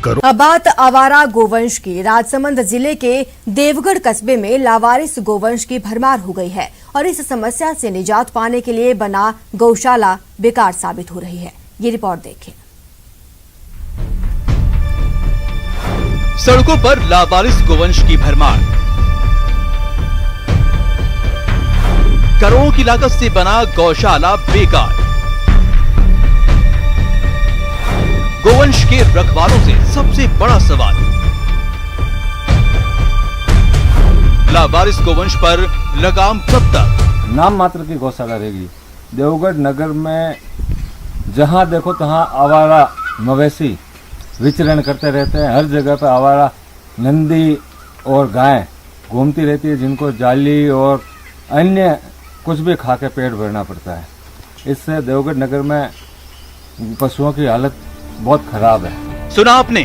करो। अब बात आवारा गोवंश की। राजसमंद जिले के देवगढ़ कस्बे में लावारिस गोवंश की भरमार हो गई है और इस समस्या से निजात पाने के लिए बना गौशाला बेकार साबित हो रही है। ये रिपोर्ट देखिए। सड़कों पर लावारिस गोवंश की भरमार, करोड़ों की लागत से बना गौशाला बेकार। गोवंश के रखवालों से सबसे बड़ा सवाल, लावारिस गोवंश पर लगाम कब तक? नाम मात्र की गौशाला रहेगी। देवगढ़ नगर में जहां देखो तहां आवारा मवेशी विचरण करते रहते हैं। हर जगह पर आवारा नंदी और गाय घूमती रहती है, जिनको जाली और अन्य कुछ भी खा के पेट भरना पड़ता है। इससे देवगढ़ नगर में पशुओं की हालत बहुत खराब है। सुना आपने,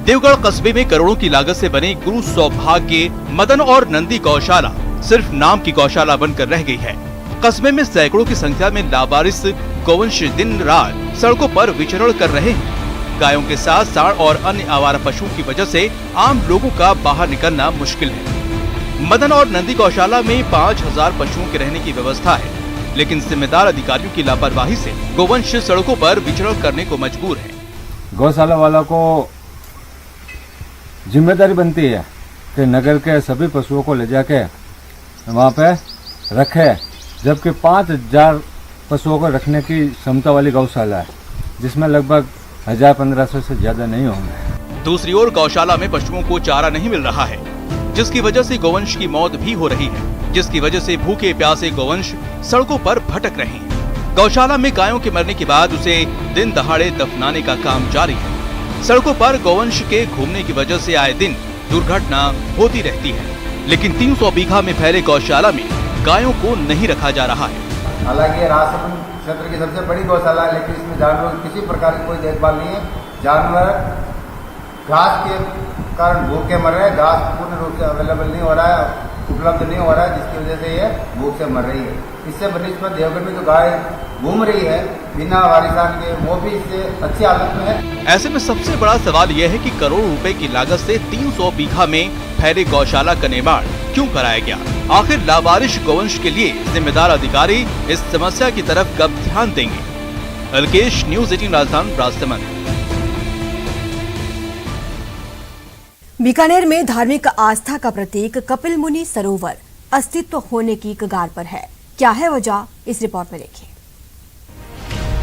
देवगढ़ कस्बे में करोड़ों की लागत से बनी गुरु सौभाग्य मदन और नंदी गौशाला सिर्फ नाम की गौशाला बनकर रह गई है। कस्बे में सैकड़ों की संख्या में लावारिस गोवंश दिन रात सड़कों पर विचरण कर रहे हैं। गायों के साथ सांड और अन्य आवारा पशुओं की वजह से आम लोगों का बाहर निकलना मुश्किल है। मदन और नंदी गौशाला में 5000 पशुओं के रहने की व्यवस्था है, लेकिन जिम्मेदार अधिकारियों की लापरवाही से गोवंश सड़कों पर विचरण करने को मजबूर है। गौशाला वालों को जिम्मेदारी बनती है कि नगर के सभी पशुओं को ले जाके वहाँ पे रखे, जबकि 5000 पशुओं को रखने की क्षमता वाली गौशाला है, जिसमें लगभग 1000-1500 से ज्यादा नहीं होंगे। दूसरी ओर गौशाला में पशुओं को चारा नहीं मिल रहा है, जिसकी वजह से गोवंश की मौत भी हो रही है, जिसकी वजह से भूखे प्यासे गोवंश सड़कों पर भटक रहे हैं। गौशाला में गायों के मरने के बाद उसे दिन दहाड़े दफनाने का काम जारी है। सड़कों पर गोवंश के घूमने की वजह से आए दिन दुर्घटना होती रहती है, लेकिन 300 बीघा में फैले गौशाला में गायों को नहीं रखा जा रहा है। हालांकि राजसमंद क्षेत्र की सबसे बड़ी गौशाला है, लेकिन इसमें जानवरों की किसी प्रकार की कोई देखभाल नहीं है। जानवर घास के कारण भूखे मर रहे हैं, घास पूर्ण रूप से अवेलेबल नहीं हो रहा है, उपलब्ध नहीं हो रहा है, जिसकी वजह से ये भूख से मर रही है। इससे बनिस्बत देवगढ़ में जो गाय घूम रही है बिना वारिसान के, वो भी इससे अच्छी हालत में है। ऐसे में सबसे बड़ा सवाल यह है कि करोड़ों रुपए की लागत से 300 बीघा में फैले गौशाला का निर्माण क्यों कराया गया? आखिर लावारिस गोवंश के लिए जिम्मेदार अधिकारी इस समस्या की तरफ कब ध्यान देंगे? अलकेश, न्यूज़ 18 राजस्थान, राजसमंद। बीकानेर में धार्मिक आस्था का प्रतीक कपिल मुनि सरोवर अस्तित्व होने की कगार पर है। क्या है वजह, इस रिपोर्ट में देखिए।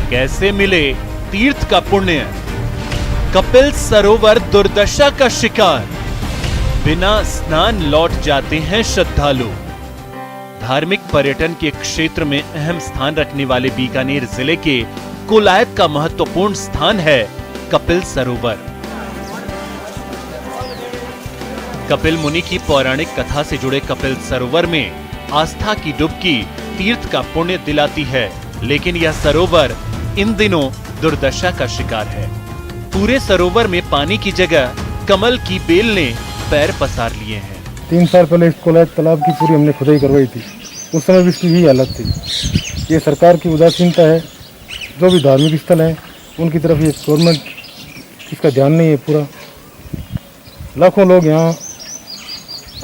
कैसे मिले तीर्थ का पुण्य? कपिल सरोवर दुर्दशा का शिकार, बिना स्नान लौट जाते हैं श्रद्धालु। धार्मिक पर्यटन के क्षेत्र में अहम स्थान रखने वाले बीकानेर जिले के कोलायत का महत्वपूर्ण स्थान है कपिल सरोवर। कपिल मुनि की पौराणिक कथा से जुड़े कपिल सरोवर में आस्था की डुबकी तीर्थ का पुण्य दिलाती है, लेकिन यह सरोवर इन दिनों दुर्दशा का शिकार है। पूरे सरोवर में पानी की जगह कमल की बेल ने पैर पसार लिए हैं। 3 साल पहले इस कोलायत तालाब की पूरी हमने खुदाई करवाई थी, उस समय भी इसकी यही हालत थी। ये सरकार की उदासीनता है। जो भी धार्मिक स्थल है उनकी तरफ ये गवर्नमेंट इसका ध्यान नहीं है पूरा। लाखों लोग यहाँ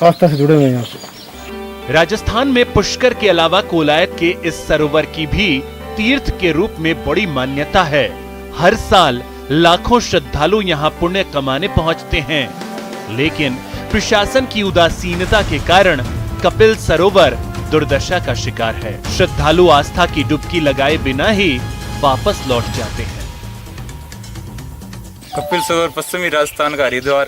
आस्था से जुड़े हुए हैं। यहाँ से राजस्थान में पुष्कर के अलावा कोलायत के इस सरोवर की भी तीर्थ के रूप में बड़ी मान्यता है। हर साल लाखों श्रद्धालु यहाँ पुण्य कमाने पहुँचते हैं, लेकिन प्रशासन की उदासीनता के कारण कपिल सरोवर दुर्दशा का शिकार है। श्रद्धालु आस्था की डुबकी लगाए बिना ही वापस लौट जाते हैं। कपिल सरोवर पश्चिमी राजस्थान का हरिद्वार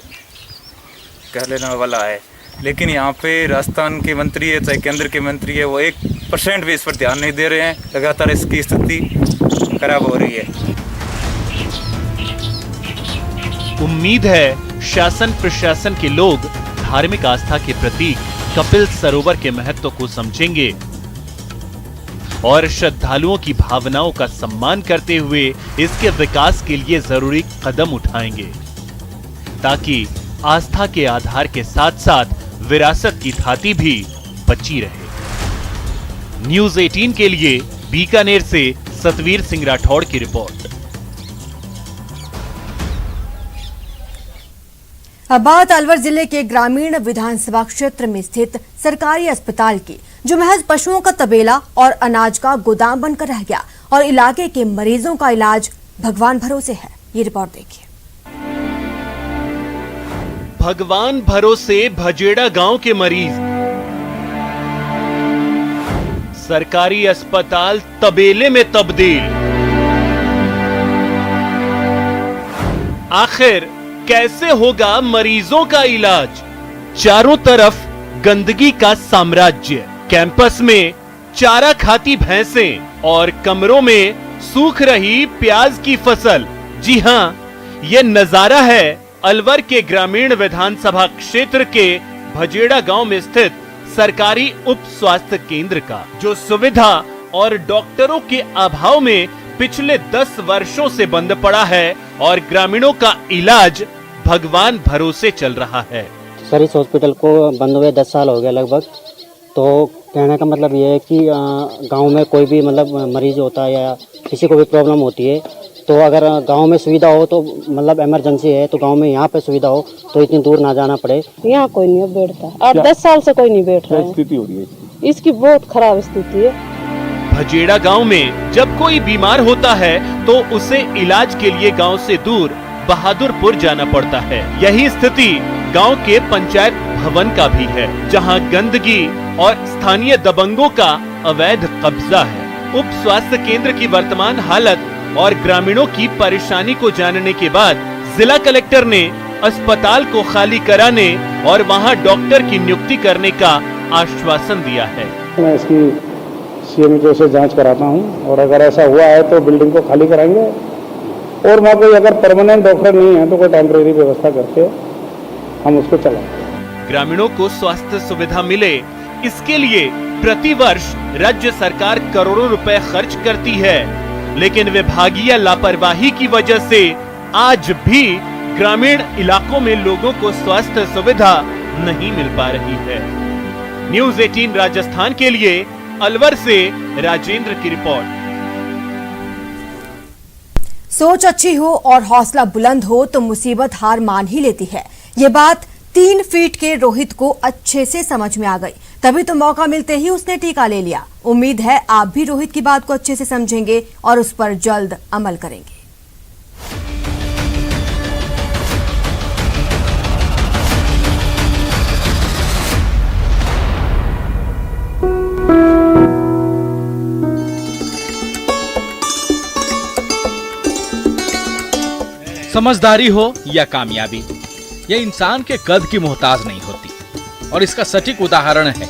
कहलाने वाला है, लेकिन यहाँ पे राजस्थान के मंत्री है चाहे केंद्र के मंत्री है, वो 1% भी इस पर ध्यान नहीं दे रहे हैं। लगातार इसकी स्थिति खराब हो रही है। उम्मीद है शासन प्रशासन के लोग धार्मिक आस्था के प्रतीक कपिल सरोवर के महत्व को समझेंगे और श्रद्धालुओं की भावनाओं का सम्मान करते हुए इसके विकास के लिए जरूरी कदम उठाएंगे, ताकि आस्था के आधार के साथ साथ विरासत की धाती भी बची रहे। न्यूज़ 18 के लिए बीकानेर से सतवीर सिंह राठौड़ की रिपोर्ट। अब बात अलवर जिले के ग्रामीण विधानसभा क्षेत्र में स्थित सरकारी अस्पताल की, जो महज पशुओं का तबेला और अनाज का गोदाम बनकर रह गया और इलाके के मरीजों का इलाज भगवान भरोसे है। ये रिपोर्ट देखिए। भगवान भरोसे भजेड़ा गांव के मरीज, सरकारी अस्पताल तबेले में तब्दील। आखिर कैसे होगा मरीजों का इलाज? चारों तरफ गंदगी का साम्राज्य, कैंपस में चारा खाती भैंसें और कमरों में सूख रही प्याज की फसल। जी हां, यह नजारा है अलवर के ग्रामीण विधानसभा क्षेत्र के भजेड़ा गांव में स्थित सरकारी उप स्वास्थ्य केंद्र का, जो सुविधा और डॉक्टरों के अभाव में पिछले 10 वर्षों से बंद पड़ा है और ग्रामीणों का इलाज भगवान भरोसे चल रहा है। सर, इस हॉस्पिटल को बंद हुए 10 साल हो गया लगभग। तो कहने का मतलब ये है कि गांव में कोई भी मतलब मरीज होता है या किसी को भी प्रॉब्लम होती है, तो अगर गांव में सुविधा हो तो मतलब इमरजेंसी है तो गांव में यहाँ पे सुविधा हो तो इतनी दूर ना जाना पड़े। यहाँ कोई नहीं बैठता, 8-10 साल से कोई नहीं बैठ रहा है। स्थिति हो रही है इसकी बहुत खराब स्थिति है। भजेड़ा गांव में जब कोई बीमार होता है तो उसे इलाज के लिए गांव से दूर बहादुरपुर जाना पड़ता है। यही स्थिति गांव के पंचायत भवन का भी है, जहां गंदगी और स्थानीय दबंगों का अवैध कब्जा है। उप स्वास्थ्य केंद्र की वर्तमान हालत और ग्रामीणों की परेशानी को जानने के बाद जिला कलेक्टर ने अस्पताल को खाली कराने और वहां डॉक्टर की नियुक्ति करने का आश्वासन दिया है। मैं इसकी CMHO से जांच कराता हूं और अगर ऐसा हुआ है तो बिल्डिंग को खाली कराएंगे और वहाँ कोई अगर परमानेंट डॉक्टर नहीं है तो कोई टेम्परेरी व्यवस्था करके हम उसको चलाएंगे। ग्रामीणों को स्वास्थ्य सुविधा मिले, इसके लिए प्रति वर्ष राज्य सरकार करोड़ों रुपए खर्च करती है, लेकिन विभागीय लापरवाही की वजह से आज भी ग्रामीण इलाकों में लोगों को स्वास्थ्य सुविधा नहीं मिल पा रही है। न्यूज़ 18 राजस्थान के लिए अलवर से राजेंद्र की रिपोर्ट। सोच अच्छी हो और हौसला बुलंद हो तो मुसीबत हार मान ही लेती है। ये बात 3 फीट के रोहित को अच्छे से समझ में आ गई, तभी तो मौका मिलते ही उसने टीका ले लिया। उम्मीद है आप भी रोहित की बात को अच्छे से समझेंगे और उस पर जल्द अमल करेंगे। समझदारी हो या कामयाबी, यह इंसान के कद की मोहताज नहीं होती और इसका सटीक उदाहरण है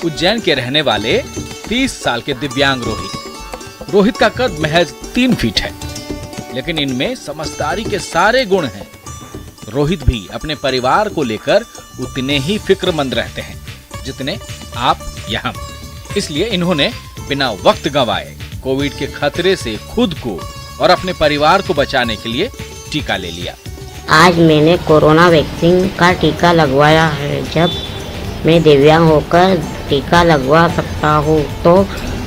उज्जैन के रहने वाले 30 साल के दिव्यांग रोहित का कद महज 3 फीट है, लेकिन इनमें समझदारी के सारे गुण हैं। रोहित भी अपने परिवार को लेकर उतने ही फिक्रमंद रहते हैं जितने आप या हम। इसलिए इन्होंने बिना वक्त गंवाए कोविड के खतरे से खुद को और अपने परिवार को बचाने के लिए टीका ले लिया। आज मैंने कोरोना वैक्सीन का टीका लगवाया है। जब मैं दिव्यांग होकर टीका लगवा सकता हूँ तो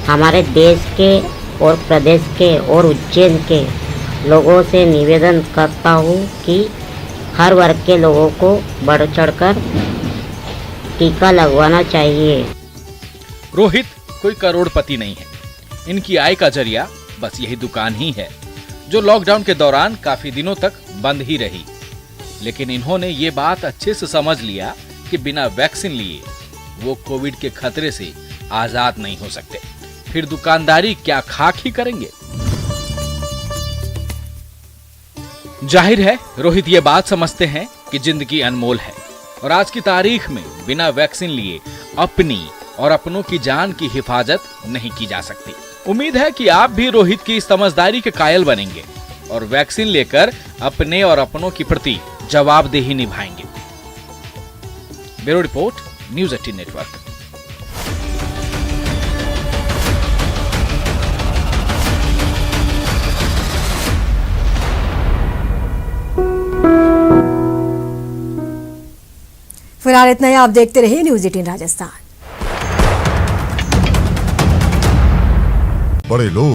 हमारे देश के और प्रदेश के और उज्जैन के लोगों से निवेदन करता हूँ कि हर वर्ग के लोगों को बढ़ चढ़कर टीका लगवाना चाहिए। रोहित कोई करोड़पति नहीं है, इनकी आय का जरिया बस यही दुकान ही है, जो लॉकडाउन के दौरान काफी दिनों तक बंद ही रही। लेकिन इन्होंने ये बात अच्छे से समझ लिया कि बिना वैक्सीन लिए वो कोविड के खतरे से आजाद नहीं हो सकते, फिर दुकानदारी क्या खाक ही करेंगे। जाहिर है रोहित ये बात समझते हैं कि जिंदगी अनमोल है और आज की तारीख में बिना वैक्सीन लिए अपनी और अपनों की जान की हिफाजत नहीं की जा सकती। उम्मीद है कि आप भी रोहित की इस समझदारी के कायल बनेंगे और वैक्सीन लेकर अपने और अपनों के प्रति जवाबदेही निभाएंगे। Bureau report, news 18 network. फिलहाल इतना ही। आप देखते रहिए न्यूज़ 18 राजस्थान। बड़े लोग